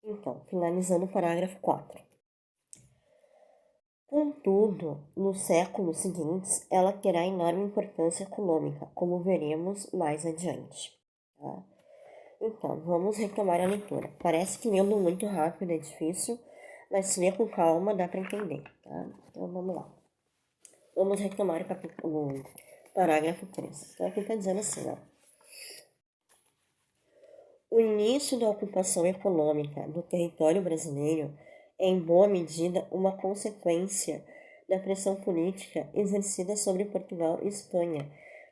Então, finalizando o parágrafo 4. Contudo, nos séculos seguintes, ela terá enorme importância econômica, como veremos mais adiante. Tá? Então, vamos retomar a leitura. Parece que lendo muito rápido é difícil, mas se ler com calma dá para entender. Tá? Então, vamos lá. Vamos retomar o parágrafo 3. Então, aqui está dizendo assim, ó. O início da ocupação econômica do território brasileiro é, em boa medida, uma consequência da pressão política exercida sobre Portugal e Espanha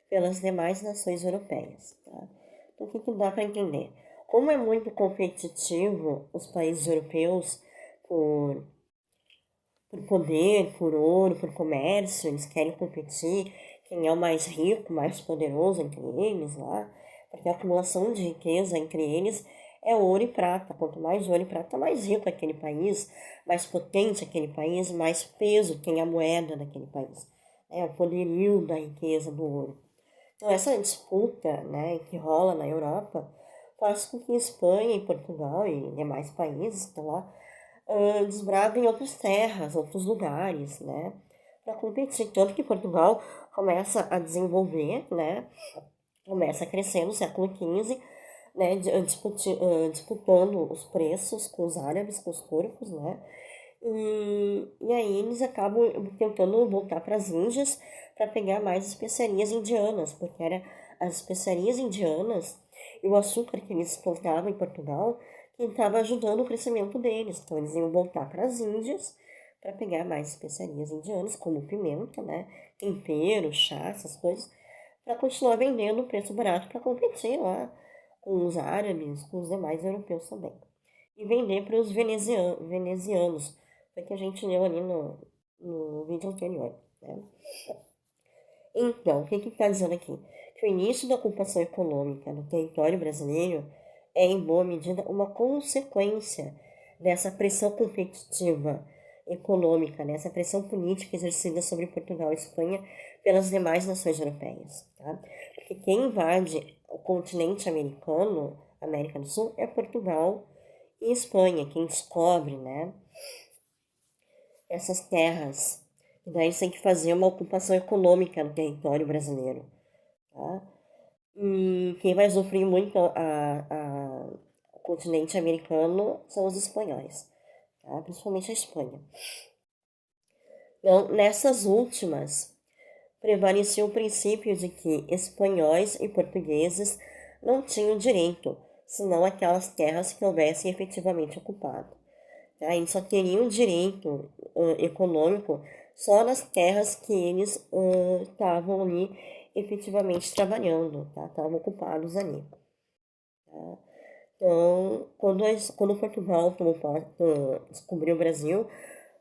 pelas demais nações europeias. Tá? Então, o que dá para entender? Como é muito competitivo os países europeus por poder, por ouro, por comércio, eles querem competir, quem é o mais rico, mais poderoso entre eles lá, porque a acumulação de riqueza entre eles é ouro e prata. Quanto mais ouro e prata, mais rico aquele país, mais potente aquele país, mais peso tem a moeda daquele país. É o poderio da riqueza do ouro. Então, essa disputa, né, que rola na Europa faz com que Espanha e Portugal e demais países que estão lá desbravem outras terras, outros lugares, né, para competir. Tanto que Portugal começa a desenvolver, né, começa a crescer no século XV, né, disputando os preços com os árabes, com os turcos, né, e aí eles acabam tentando voltar para as Índias para pegar mais especiarias indianas, porque era as especiarias indianas e o açúcar que eles plantavam em Portugal que estava ajudando o crescimento deles. Então eles iam voltar para as Índias para pegar mais especiarias indianas, como pimenta, né, tempero, chá, essas coisas, para continuar vendendo o preço barato para competir lá com os árabes, com os demais europeus também. E vender para os venezianos, foi que a gente leu ali no vídeo anterior. Né? Então, o que está dizendo aqui? Que o início da ocupação econômica do território brasileiro é, em boa medida, uma consequência dessa pressão competitiva econômica, dessa pressão política exercida sobre Portugal e Espanha pelas demais nações europeias. Tá? Porque quem invade o continente americano, América do Sul, é Portugal e Espanha, quem descobre, né, essas terras. E daí tem que fazer uma ocupação econômica no território brasileiro. Tá? E quem vai sofrer muito o continente americano são os espanhóis, tá? Principalmente a Espanha. Então, nessas últimas, prevalecia o princípio de que espanhóis e portugueses não tinham direito, senão aquelas terras que houvessem efetivamente ocupado. Tá? Eles só teriam direito econômico só nas terras que eles estavam ali efetivamente trabalhando, tá? Estavam ocupados ali. Tá? Então, quando Portugal descobriu o Brasil,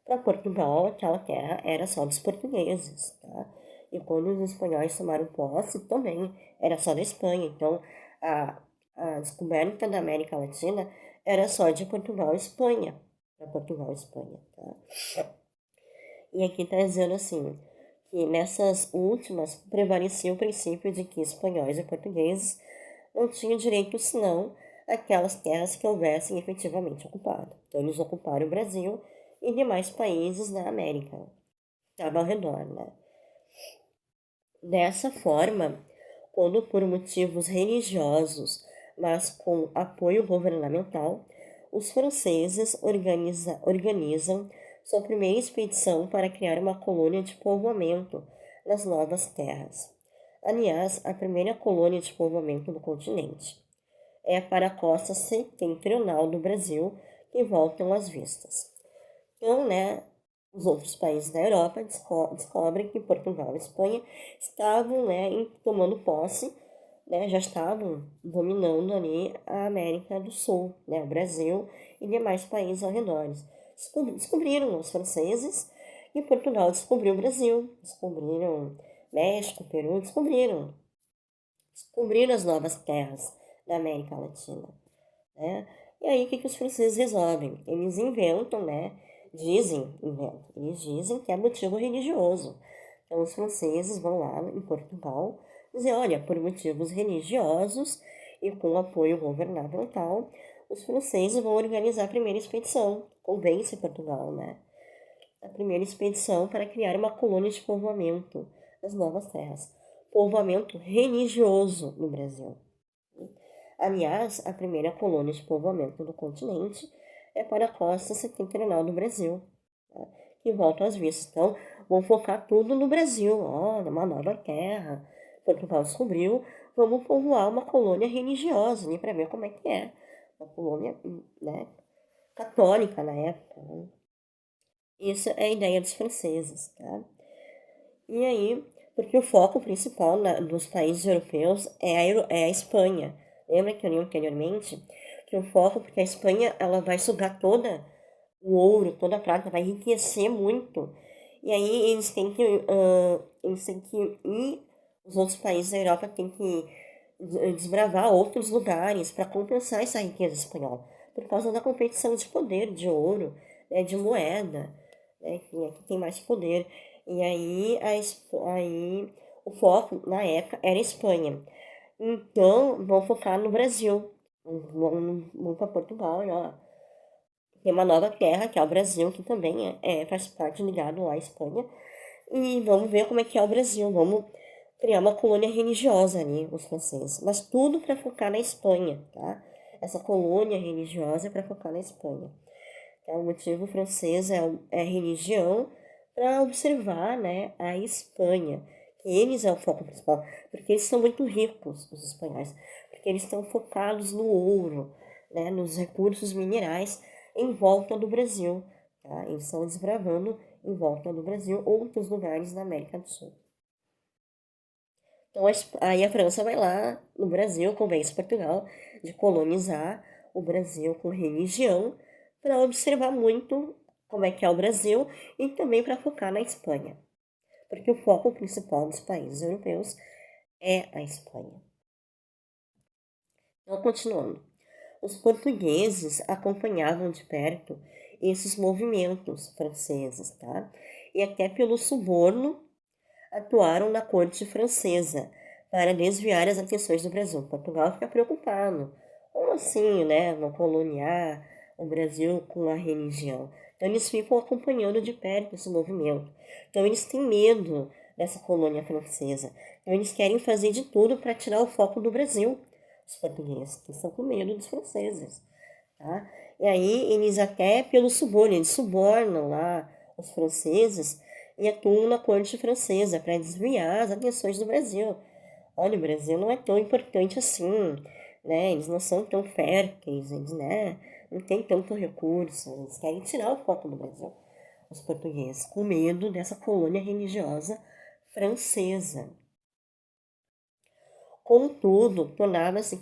para Portugal aquela terra era só dos portugueses. Tá? E quando os espanhóis tomaram posse, também era só da Espanha. Então, a, a descoberta da América Latina era só de Portugal e Espanha. Para Portugal e Espanha. Tá? E aqui está dizendo assim, que nessas últimas prevalecia o princípio de que espanhóis e portugueses não tinham direito senão aquelas terras que houvessem efetivamente ocupado. Então eles ocuparam o Brasil e demais países da América, estava ao redor, né? Dessa forma, quando por motivos religiosos, mas com apoio governamental, os franceses organizam sua primeira expedição para criar uma colônia de povoamento nas novas terras. Aliás, a primeira colônia de povoamento do continente. É para a costa setentrional do Brasil que voltam as vistas. Então, né, os outros países da Europa descobrem que Portugal e Espanha estavam, né, tomando posse, né, já estavam dominando ali a América do Sul, né, o Brasil e demais países ao redor. Descobriram os franceses e Portugal descobriu o Brasil, descobriram México, Peru, descobriram as novas terras da América Latina, né? E aí o que os franceses resolvem? Eles inventam, né? Eles dizem que é motivo religioso. Então os franceses vão lá em Portugal dizer, olha, por motivos religiosos e com apoio governamental, os franceses vão organizar a primeira expedição, convence Portugal, né? A primeira expedição para criar uma colônia de povoamento das novas terras. Povoamento religioso no Brasil. Aliás, a primeira colônia de povoamento do continente é para a costa setentrional do Brasil, tá? Que volta às vistas. Então, vão focar tudo no Brasil. Olha, uma nova terra. Portugal descobriu, vamos povoar uma colônia religiosa ali para ver como é que é. Uma colônia, né, católica na época. Né? Isso é a ideia dos franceses, tá? E aí, porque o foco principal dos países europeus é a Espanha. Lembra que eu li anteriormente que o foco, porque a Espanha ela vai sugar toda o ouro, toda a prata, vai enriquecer muito. E aí eles têm que ir, os outros países da Europa têm que desbravar outros lugares para compensar essa riqueza espanhola, por causa da competição de poder, de ouro, né, de moeda, né, que tem mais poder. E aí o foco na época era a Espanha. Então vão focar no Brasil, vão para Portugal, e, ó, tem uma nova terra, que é o Brasil, que também faz parte ligado lá à Espanha. E vamos ver como é que é o Brasil. Vamos criar uma colônia religiosa ali, os franceses. Mas tudo para focar na Espanha, tá? Essa colônia religiosa é para focar na Espanha. Então, o motivo francês é religião para observar, né, a Espanha. Que eles é o foco principal. Porque eles são muito ricos, os espanhóis. Porque eles estão focados no ouro, né, nos recursos minerais em volta do Brasil. Tá? Eles estão desbravando em volta do Brasil outros lugares da América do Sul. Então aí a França vai lá no Brasil, convence Portugal de colonizar o Brasil com religião para observar muito como é que é o Brasil e também para focar na Espanha. Porque o foco principal dos países europeus é a Espanha. Então, continuando. Os portugueses acompanhavam de perto esses movimentos franceses, tá? E até pelo suborno atuaram na corte francesa para desviar as atenções do Brasil. Portugal fica preocupado. Como assim, né? Vão coloniar o Brasil com a religião. Então eles ficam acompanhando de perto esse movimento. Então eles têm medo dessa colônia francesa. Então eles querem fazer de tudo para tirar o foco do Brasil, os portugueses, que estão com medo dos franceses. Tá? E aí eles até pelo suborno, eles subornam lá os franceses e atuam na corte francesa para desviar as atenções do Brasil. Olha, o Brasil não é tão importante assim, né? Eles não são tão férteis, eles, né, não têm tanto recurso, eles querem tirar o foco do Brasil, os portugueses, com medo dessa colônia religiosa francesa. Contudo, tornava-se